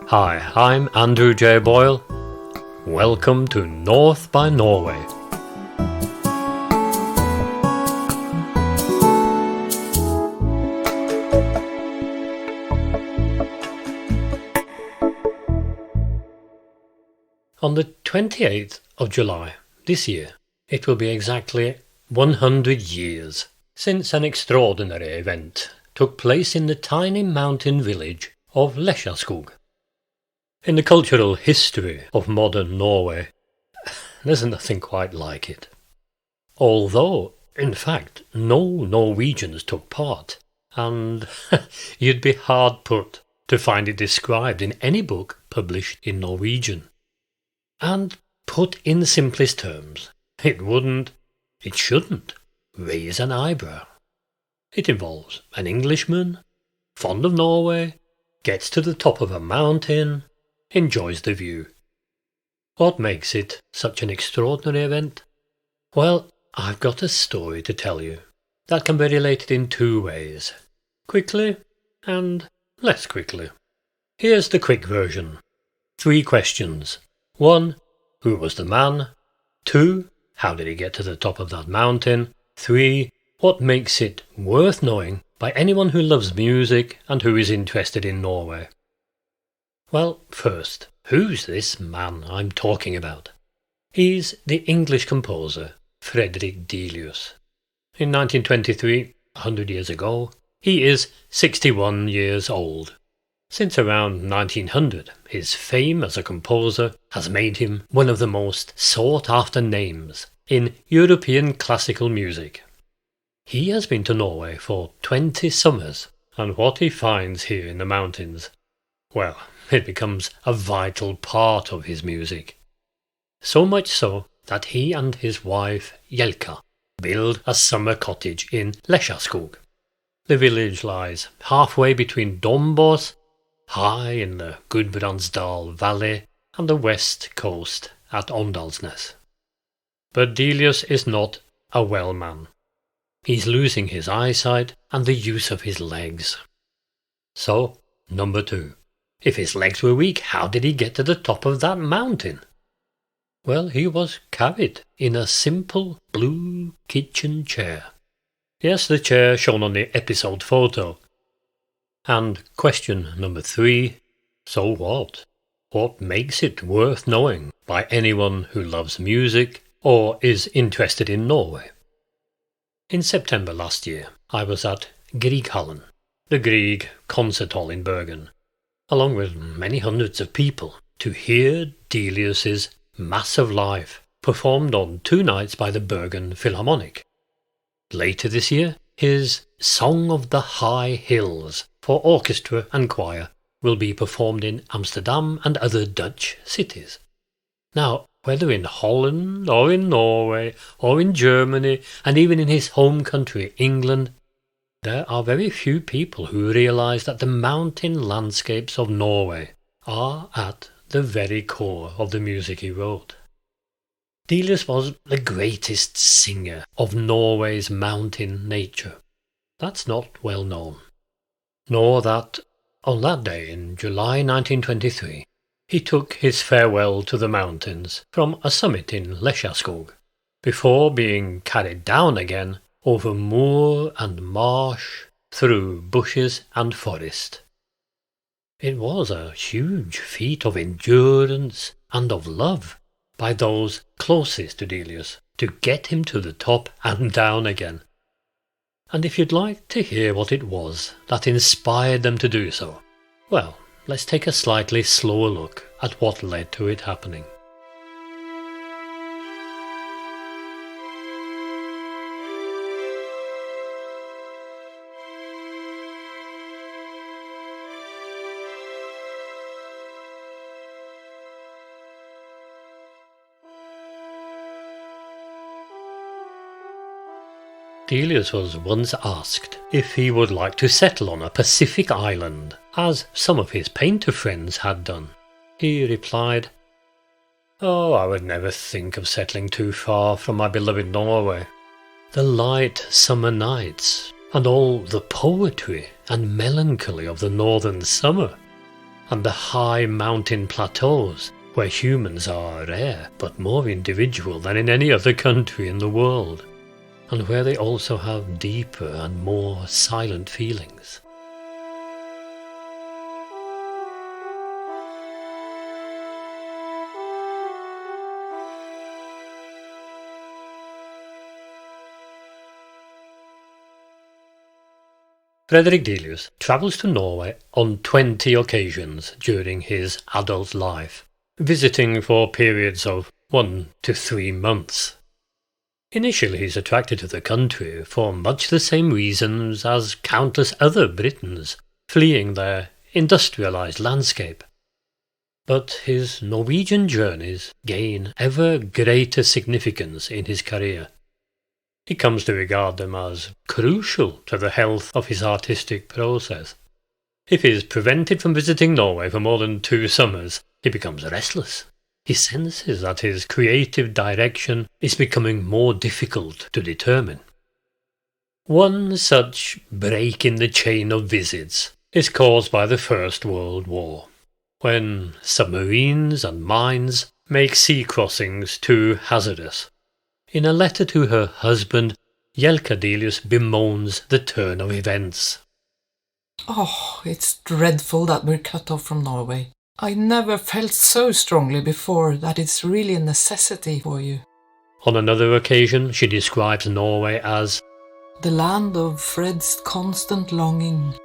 Hi, I'm Andrew J. Boyle. Welcome to North by Norway. On the 28th of July this year, it will be exactly 100 years since an extraordinary event took place in the tiny mountain village of Lesjaskog. In the cultural history of modern Norway, there's nothing quite like it. Although, in fact, no Norwegians took part, and you'd be hard put to find it described in any book published in Norwegian. And put in simplest terms, it shouldn't raise an eyebrow. It involves an Englishman, fond of Norway, gets to the top of a mountain, enjoys the view. What makes it such an extraordinary event? Well, I've got a story to tell you that can be related in two ways, quickly and less quickly. Here's the quick version. 3 questions. 1. Who was the man? 2. How did he get to the top of that mountain? 3. What makes it worth knowing by anyone who loves music and who is interested in Norway? Well, first, who's this man I'm talking about? He's the English composer Fredrik Delius. In 1923, 100 years ago, he is 61 years old. Since around 1900, his fame as a composer has made him one of the most sought-after names in European classical music. He has been to Norway for 20 summers, and what he finds here in the mountains, well, it becomes a vital part of his music. So much so that he and his wife Jelka build a summer cottage in Lesjaskog. The village lies halfway between Dombås, high in the Gudbrandsdal Valley, and the west coast at Åndalsnes. But Delius is not a well man. He's losing his eyesight and the use of his legs. So, number 2. If his legs were weak, how did he get to the top of that mountain? Well, he was carried in a simple blue kitchen chair. Yes, the chair shown on the episode photo. And question number 3, so what? What makes it worth knowing by anyone who loves music or is interested in Norway? In September last year, I was at Grieghallen, the Grieg concert hall in Bergen, along with many hundreds of people, to hear Delius's Mass of Life performed on 2 nights by the Bergen Philharmonic. Later this year, his Song of the High Hills for orchestra and choir will be performed in Amsterdam and other Dutch cities. Now, whether in Holland or in Norway or in Germany and even in his home country, England, there are very few people who realise that the mountain landscapes of Norway are at the very core of the music he wrote. Delius was the greatest singer of Norway's mountain nature. That's not well known. Nor that, on that day in July 1923, he took his farewell to the mountains from a summit in Lesjaskog, before being carried down again over moor and marsh, through bushes and forest. It was a huge feat of endurance and of love by those closest to Delius to get him to the top and down again. And if you'd like to hear what it was that inspired them to do so, well, let's take a slightly slower look at what led to it happening. Delius was once asked if he would like to settle on a Pacific island, as some of his painter friends had done. He replied, "Oh, I would never think of settling too far from my beloved Norway. The light summer nights, and all the poetry and melancholy of the northern summer. and the high mountain plateaus where humans are rare but more individual than in any other country in the world, and where they also have deeper and more silent feelings. Frederick Delius travels to Norway on 20 occasions during his adult life, visiting for periods of 1 to 3 months. Initially he is attracted to the country for much the same reasons as countless other Britons, fleeing their industrialised landscape. But his Norwegian journeys gain ever greater significance in his career. He comes to regard them as crucial to the health of his artistic process. If he is prevented from visiting Norway for more than 2 summers, he becomes restless. He senses that his creative direction is becoming more difficult to determine. One such break in the chain of visits is caused by the First World War, when submarines and mines make sea crossings too hazardous. In a letter to her husband, Jelka Delius bemoans the turn of events. Oh, it's dreadful that we're cut off from Norway. I never felt so strongly before that it's really a necessity for you. On another occasion, she describes Norway as the land of Fred's constant longing.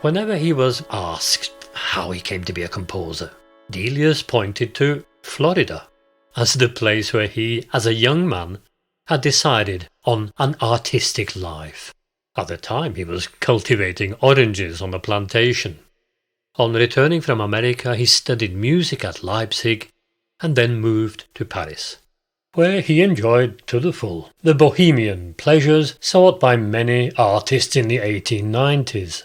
Whenever he was asked how he came to be a composer, Delius pointed to Florida as the place where he, as a young man, had decided on an artistic life. At the time he was cultivating oranges on a plantation. On returning from America he studied music at Leipzig and then moved to Paris, where he enjoyed to the full the bohemian pleasures sought by many artists in the 1890s.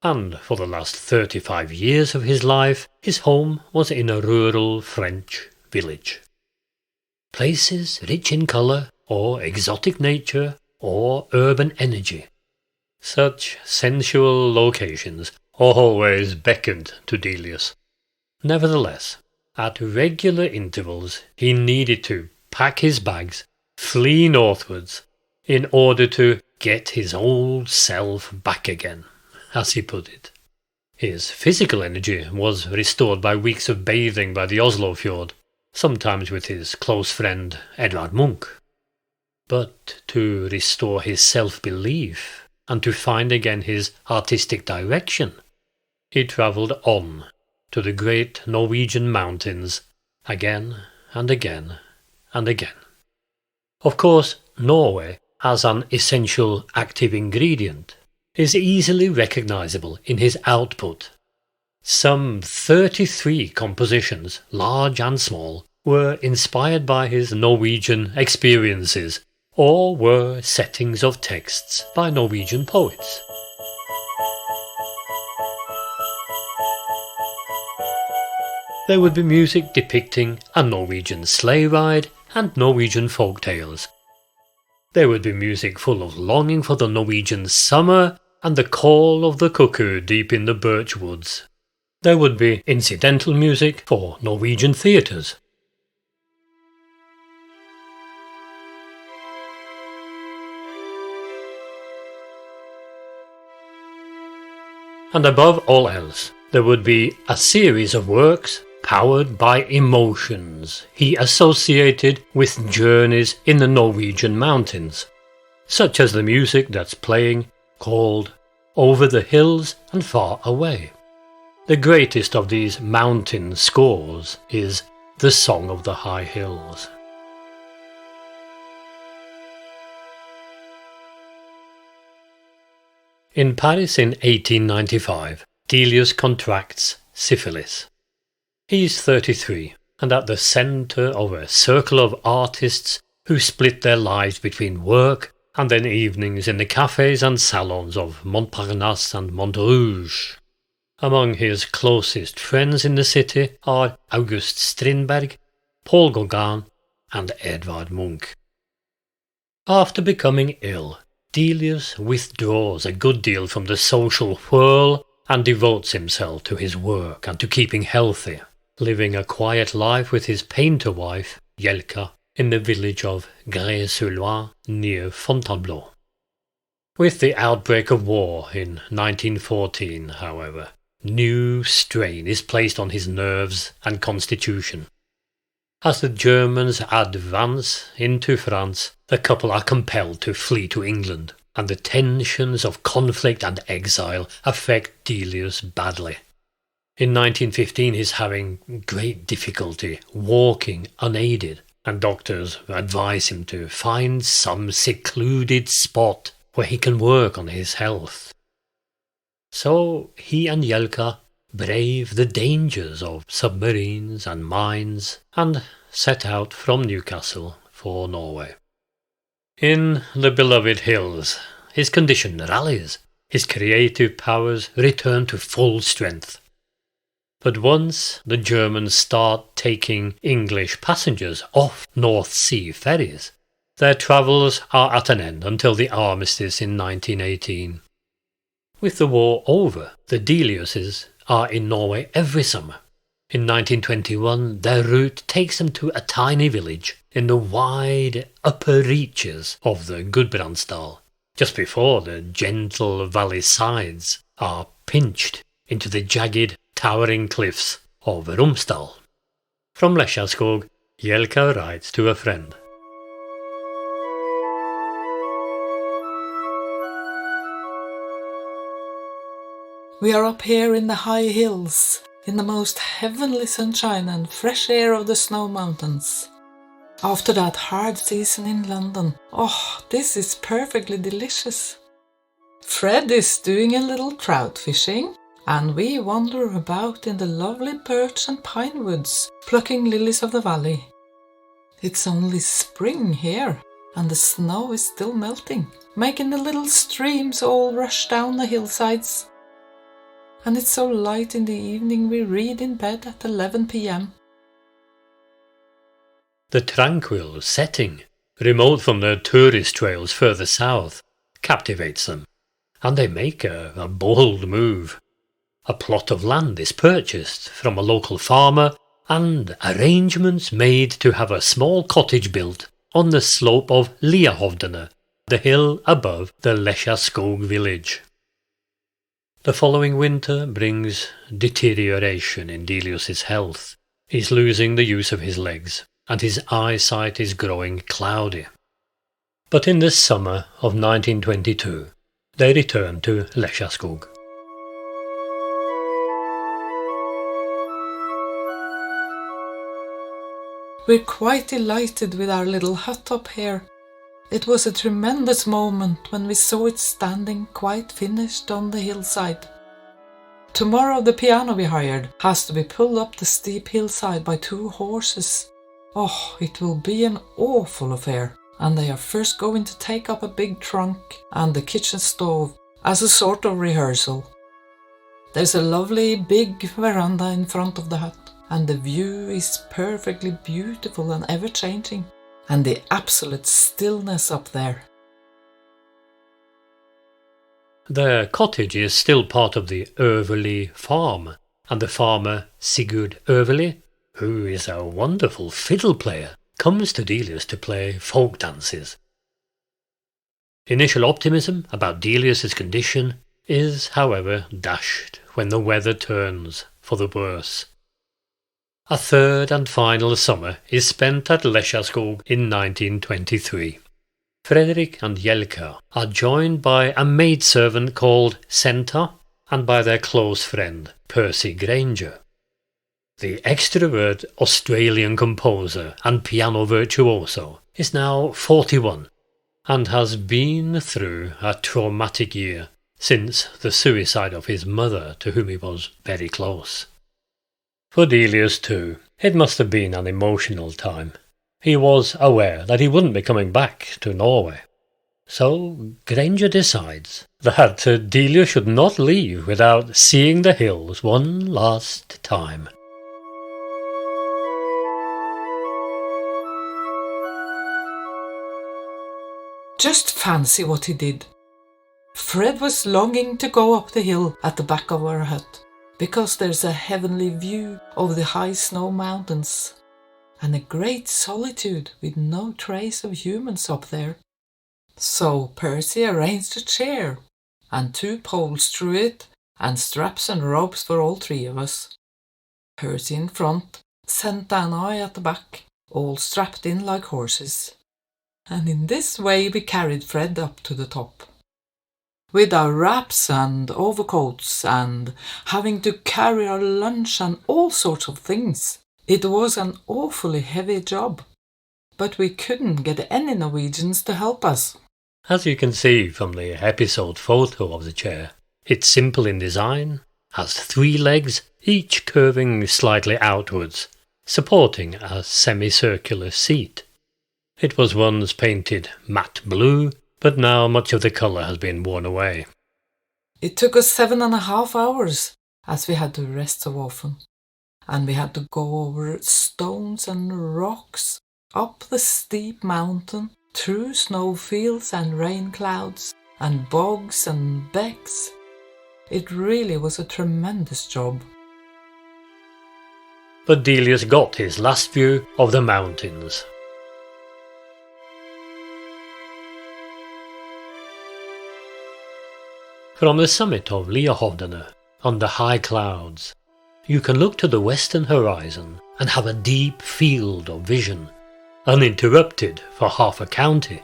And for the last 35 years of his life, his home was in a rural French village. Places rich in colour, or exotic nature, or urban energy. Such sensual locations always beckoned to Delius. Nevertheless, at regular intervals he needed to pack his bags, flee northwards, in order to get his old self back again, as he put it. His physical energy was restored by weeks of bathing by the Oslo fjord, sometimes with his close friend Edvard Munch. But to restore his self-belief and to find again his artistic direction, he travelled on to the great Norwegian mountains again and again and again. Of course, Norway, as an essential active ingredient, is easily recognizable in his output. Some 33 compositions, large and small, were inspired by his Norwegian experiences or were settings of texts by Norwegian poets. There would be music depicting a Norwegian sleigh ride and Norwegian folk tales. There would be music full of longing for the Norwegian summer and the call of the cuckoo deep in the birch woods. There would be incidental music for Norwegian theatres. And above all else, there would be a series of works powered by emotions he associated with journeys in the Norwegian mountains, such as the music that's playing called Over the Hills and Far Away. The greatest of these mountain scores is The Song of the High Hills. In Paris in 1895, Delius contracts syphilis. He's 33 and at the centre of a circle of artists who split their lives between work and then evenings in the cafes and salons of Montparnasse and Montrouge. Among his closest friends in the city are August Strindberg, Paul Gauguin and Edvard Munch. After becoming ill, Delius withdraws a good deal from the social whirl and devotes himself to his work and to keeping healthy, living a quiet life with his painter wife, Jelka, in the village of Grès-sur-Loire near Fontainebleau. With the outbreak of war in 1914, however, new strain is placed on his nerves and constitution. As the Germans advance into France, the couple are compelled to flee to England, and the tensions of conflict and exile affect Delius badly. In 1915 he is having great difficulty walking unaided, and doctors advise him to find some secluded spot where he can work on his health. So he and Jelka brave the dangers of submarines and mines and set out from Newcastle for Norway. In the beloved hills, his condition rallies, his creative powers return to full strength. But once the Germans start taking English passengers off North Sea ferries, their travels are at an end until the armistice in 1918. With the war over, the Deliuses are in Norway every summer. In 1921 their route takes them to a tiny village in the wide upper reaches of the Gudbrandsdal, just before the gentle valley sides are pinched into the jagged, towering cliffs of Romsdal. From Lesjaskog, Jelka writes to a friend. We are up here in the high hills, in the most heavenly sunshine and fresh air of the snow mountains. After that hard season in London, this is perfectly delicious. Fred is doing a little trout fishing, and we wander about in the lovely birch and pine woods, plucking lilies of the valley. It's only spring here, and the snow is still melting, making the little streams all rush down the hillsides. And it's so light in the evening we read in bed at 11 p.m. The tranquil setting, remote from the tourist trails further south, captivates them, and they make a bold move. A plot of land is purchased from a local farmer and arrangements made to have a small cottage built on the slope of Liahovdene, the hill above the Lesjaskog village. The following winter brings deterioration in Delius's health. He's losing the use of his legs, and his eyesight is growing cloudy. But in the summer of 1922, they return to Lesjaskog. We're quite delighted with our little hut up here. It was a tremendous moment when we saw it standing quite finished on the hillside. Tomorrow the piano we hired has to be pulled up the steep hillside by 2 horses. It will be an awful affair, and they are first going to take up a big trunk and the kitchen stove as a sort of rehearsal. There's a lovely big veranda in front of the hut, and the view is perfectly beautiful and ever-changing. And the absolute stillness up there. Their cottage is still part of the Överli farm, and the farmer Sigurd Överli, who is a wonderful fiddle player, comes to Delius to play folk dances. Initial optimism about Delius's condition is, however, dashed when the weather turns for the worse. A third and final summer is spent at Lesjaskog in 1923. Fredrik and Jelka are joined by a maidservant called Senta and by their close friend Percy Granger. The extrovert Australian composer and piano virtuoso is now 41 and has been through a traumatic year since the suicide of his mother, to whom he was very close. For Delius too, it must have been an emotional time. He was aware that he wouldn't be coming back to Norway. So Granger decides that Delius should not leave without seeing the hills one last time. Just fancy what he did. Fred was longing to go up the hill at the back of our hut, because there's a heavenly view of the high snow mountains, and a great solitude with no trace of humans up there. So Percy arranged a chair, and 2 poles through it, and straps and ropes for all 3 of us. Percy in front, Santa and I at the back, all strapped in like horses. And in this way we carried Fred up to the top. With our wraps and overcoats and having to carry our lunch and all sorts of things. It was an awfully heavy job, but we couldn't get any Norwegians to help us. As you can see from the episode photo of the chair, it's simple in design, has 3 legs, each curving slightly outwards, supporting a semicircular seat. It was once painted matte blue, but now much of the colour has been worn away. It took us 7.5 hours, as we had to rest so often, and we had to go over stones and rocks, up the steep mountain, through snowfields and rain clouds, and bogs and becks. It really was a tremendous job. But Delius got his last view of the mountains. From the summit of Liahovdene, under high clouds, you can look to the western horizon and have a deep field of vision, uninterrupted for half a county.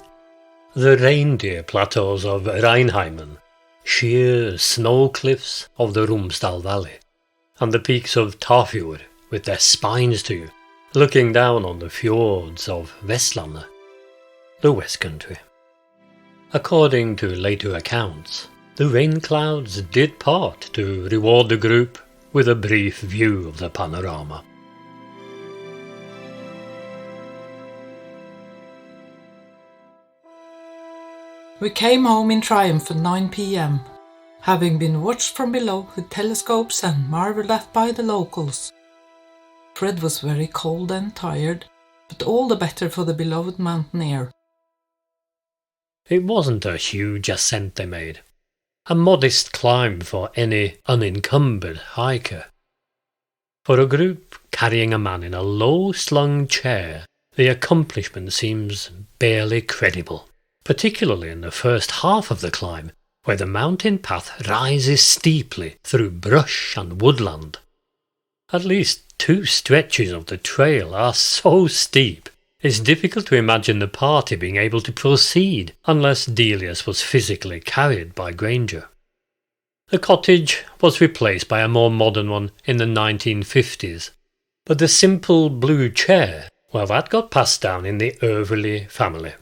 The reindeer plateaus of Reinheimen, sheer snow cliffs of the Romsdal Valley, and the peaks of Tafjord with their spines to you, looking down on the fjords of Vestlandet, the West Country. According to later accounts, the rain clouds did part to reward the group with a brief view of the panorama. We came home in triumph at 9 p.m, having been watched from below with telescopes and marvelled at by the locals. Fred was very cold and tired, but all the better for the beloved mountain air. It wasn't a huge ascent they made. A modest climb for any unencumbered hiker. For a group carrying a man in a low-slung chair, the accomplishment seems barely credible, particularly in the first half of the climb, where the mountain path rises steeply through brush and woodland. At least 2 stretches of the trail are so steep, it's difficult to imagine the party being able to proceed unless Delius was physically carried by Granger. The cottage was replaced by a more modern one in the 1950s, but the simple blue chair, well, that got passed down in the Överli family,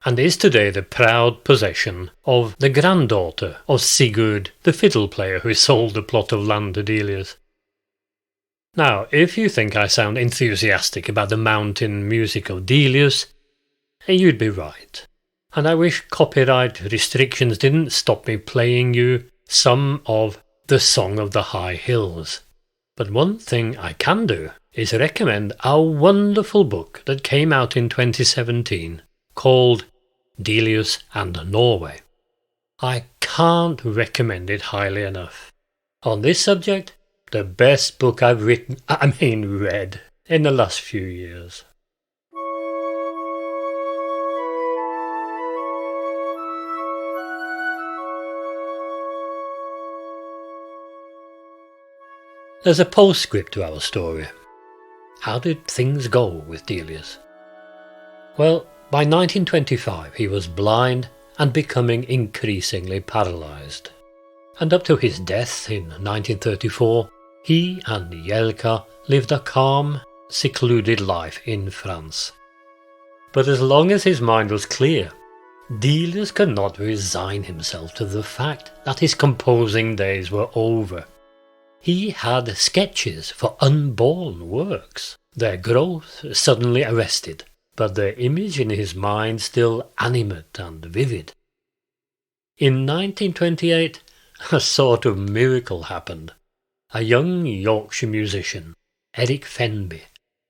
and is today the proud possession of the granddaughter of Sigurd, the fiddle player who sold the plot of land to Delius. Now, if you think I sound enthusiastic about the mountain music of Delius, you'd be right. And I wish copyright restrictions didn't stop me playing you some of The Song of the High Hills. But one thing I can do is recommend a wonderful book that came out in 2017 called Delius and Norway. I can't recommend it highly enough. On this subject, the best book I've read in the last few years. There's a postscript to our story. How did things go with Delius? Well, by 1925 he was blind and becoming increasingly paralysed. And up to his death in 1934, he and Jelka lived a calm, secluded life in France. But as long as his mind was clear, Delius could not resign himself to the fact that his composing days were over. He had sketches for unborn works, their growth suddenly arrested, but the image in his mind still animate and vivid. In 1928, a sort of miracle happened. A young Yorkshire musician, Eric Fenby,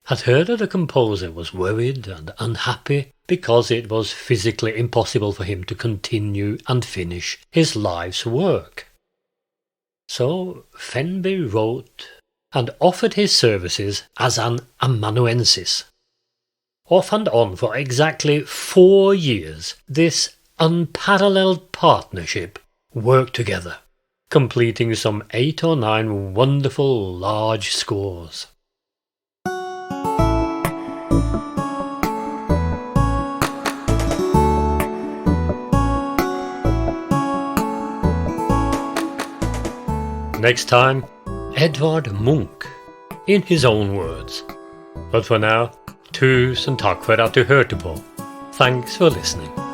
had heard that the composer was worried and unhappy because it was physically impossible for him to continue and finish his life's work. So Fenby wrote and offered his services as an amanuensis. Off and on for exactly 4 years, this unparalleled partnership worked together, completing some 8 or 9 wonderful large scores. Next time, Edvard Munch, in his own words. But for now, tusen takk for at du hørte på. Thanks for listening.